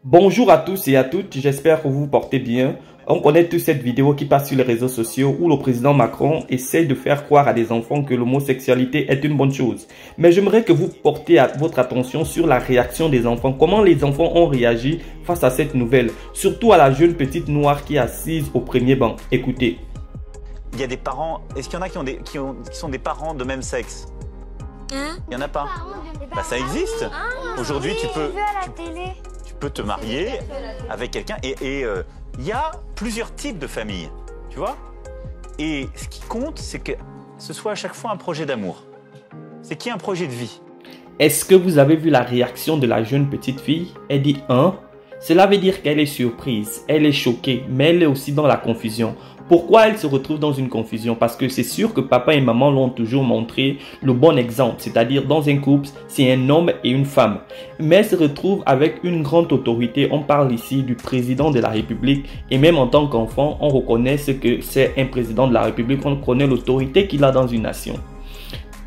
Bonjour à tous et à toutes, j'espère que vous vous portez bien. On connaît tous cette vidéo qui passe sur les réseaux sociaux où le président Macron essaie de faire croire à des enfants que l'homosexualité est une bonne chose. Mais j'aimerais que vous portiez votre attention sur la réaction des enfants. Comment les enfants ont réagi face à cette nouvelle, surtout à la jeune petite noire qui est assise au premier banc. Écoutez. Il y a des parents, est-ce qu'il y en a qui sont des parents de même sexe? Il n'y en a pas. Bah, ça existe. Aujourd'hui, tu peux te marier avec quelqu'un et il y a plusieurs types de familles, tu vois. Et ce qui compte, c'est que ce soit à chaque fois un projet d'amour. C'est qu'il y ait un projet de vie. Est-ce que vous avez vu la réaction de la jeune petite fille? Elle dit « hein ». Cela veut dire qu'elle est surprise, elle est choquée, mais elle est aussi dans la confusion. Pourquoi elle se retrouve dans une confusion? Parce que c'est sûr que papa et maman l'ont toujours montré le bon exemple. C'est-à-dire dans un couple, c'est un homme et une femme. Mais elle se retrouve avec une grande autorité. On parle ici du président de la République. Et même en tant qu'enfant, on reconnaît ce que c'est un président de la République. On connaît l'autorité qu'il a dans une nation.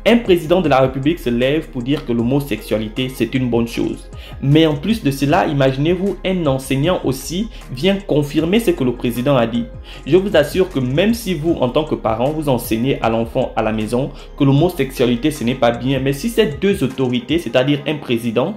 Un président de la République se lève pour dire que l'homosexualité, c'est une bonne chose. Mais en plus de cela, imaginez-vous, un enseignant aussi vient confirmer ce que le président a dit. Je vous assure que même si vous, en tant que parent, vous enseignez à l'enfant à la maison que l'homosexualité, ce n'est pas bien, mais si ces deux autorités, c'est-à-dire un président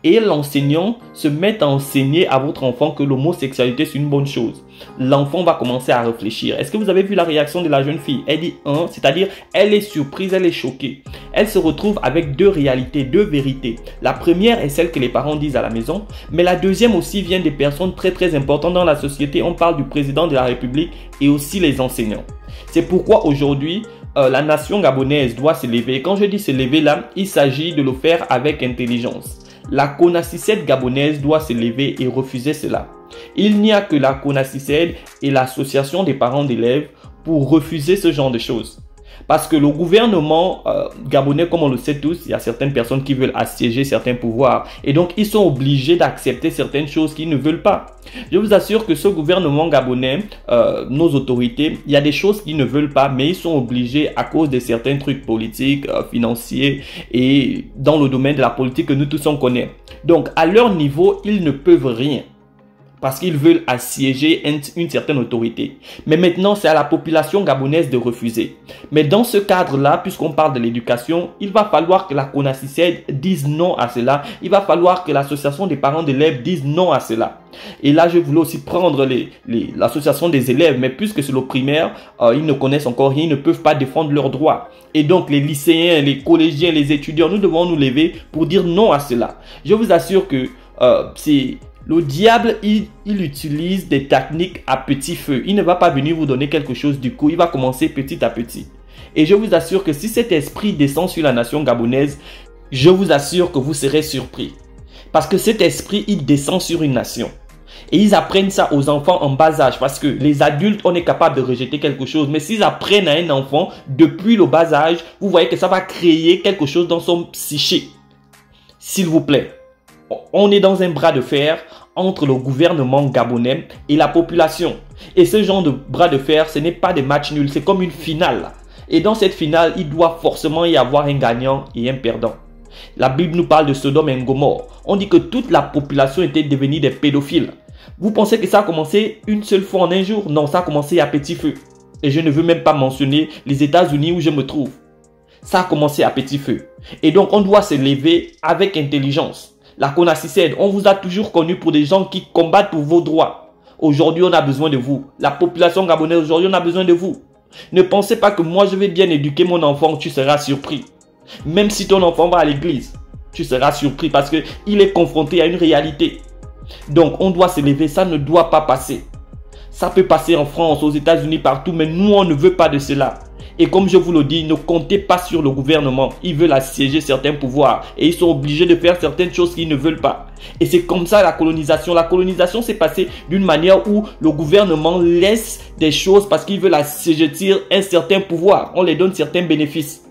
et l'enseignant, se mettent à enseigner à votre enfant que l'homosexualité, c'est une bonne chose, l'enfant va commencer à réfléchir. Est-ce que vous avez vu la réaction de la jeune fille? Elle dit « hein », c'est-à-dire elle est surprise, elle est choquée. Elle se retrouve avec deux réalités, deux vérités. La première est celle que les parents disent à la maison, mais la deuxième aussi vient des personnes très importantes dans la société. On parle du président de la République et aussi les enseignants. C'est pourquoi aujourd'hui, la nation gabonaise doit se lever. Et quand je dis se lever là, il s'agit de le faire avec intelligence. La CONACYCED gabonaise doit se lever et refuser cela. Il n'y a que la CONACYCED et l'association des parents d'élèves pour refuser ce genre de choses. Parce que le gouvernement gabonais, comme on le sait tous, il y a certaines personnes qui veulent assiéger certains pouvoirs. Et donc, ils sont obligés d'accepter certaines choses qu'ils ne veulent pas. Je vous assure que ce gouvernement gabonais, nos autorités, il y a des choses qu'ils ne veulent pas, mais ils sont obligés à cause de certains trucs politiques, financiers et dans le domaine de la politique que nous tous on connaît. Donc, à leur niveau, ils ne peuvent rien. Parce qu'ils veulent assiéger une certaine autorité. Mais maintenant, c'est à la population gabonaise de refuser. Mais dans ce cadre-là, puisqu'on parle de l'éducation, il va falloir que la CONACYCED dise non à cela. Il va falloir que l'association des parents d'élèves dise non à cela. Et là, je voulais aussi prendre l'association des élèves, mais puisque c'est le primaire, ils ne connaissent encore rien, ils ne peuvent pas défendre leurs droits. Et donc, les lycéens, les collégiens, les étudiants, nous devons nous lever pour dire non à cela. Je vous assure que le diable, il utilise des techniques à petit feu. Il ne va pas venir vous donner quelque chose du coup. Il va commencer petit à petit. Et je vous assure que si cet esprit descend sur la nation gabonaise, je vous assure que vous serez surpris. Parce que cet esprit, il descend sur une nation. Et ils apprennent ça aux enfants en bas âge. Parce que les adultes, on est capable de rejeter quelque chose. Mais s'ils apprennent à un enfant depuis le bas âge, vous voyez que ça va créer quelque chose dans son psyché. S'il vous plaît. On est dans un bras de fer entre le gouvernement gabonais et la population. Et ce genre de bras de fer, ce n'est pas des matchs nuls, c'est comme une finale. Et dans cette finale, il doit forcément y avoir un gagnant et un perdant. La Bible nous parle de Sodome et Gomorrhe. On dit que toute la population était devenue des pédophiles. Vous pensez que ça a commencé une seule fois en un jour? Non, ça a commencé à petit feu. Et je ne veux même pas mentionner les États-Unis où je me trouve. Ça a commencé à petit feu. Et donc, on doit se lever avec intelligence. La CONACYCED, on vous a toujours connu pour des gens qui combattent pour vos droits. Aujourd'hui, on a besoin de vous. La population gabonaise, aujourd'hui, on a besoin de vous. Ne pensez pas que moi, je vais bien éduquer mon enfant, tu seras surpris. Même si ton enfant va à l'église, tu seras surpris parce qu'il est confronté à une réalité. Donc, on doit se lever, ça ne doit pas passer. Ça peut passer en France, aux États-Unis, partout, mais nous, on ne veut pas de cela. Et comme je vous le dis, ne comptez pas sur le gouvernement. Ils veulent assiéger certains pouvoirs et ils sont obligés de faire certaines choses qu'ils ne veulent pas. Et c'est comme ça la colonisation. La colonisation s'est passée d'une manière où le gouvernement laisse des choses parce qu'ils veulent assiéger un certain pouvoir. On les donne certains bénéfices.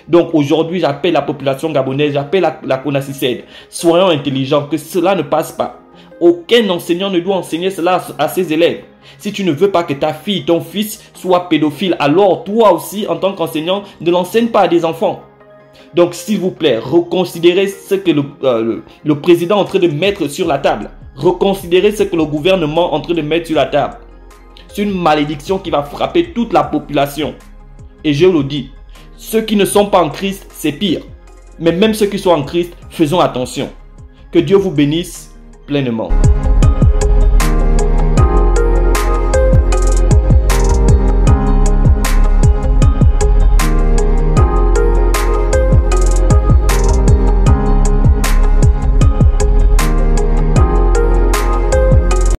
Donc aujourd'hui, j'appelle la population gabonaise, j'appelle la CONACYCED. Soyons intelligents, que cela ne passe pas. Aucun enseignant ne doit enseigner cela à ses élèves. Si tu ne veux pas que ta fille, ton fils soit pédophile, alors toi aussi, en tant qu'enseignant, ne l'enseigne pas à des enfants. Donc, s'il vous plaît, reconsidérez ce que le président est en train de mettre sur la table. Reconsidérez ce que le gouvernement est en train de mettre sur la table. C'est une malédiction qui va frapper toute la population. Et je le dis, ceux qui ne sont pas en Christ, c'est pire. Mais même ceux qui sont en Christ, faisons attention. Que Dieu vous bénisse pleinement.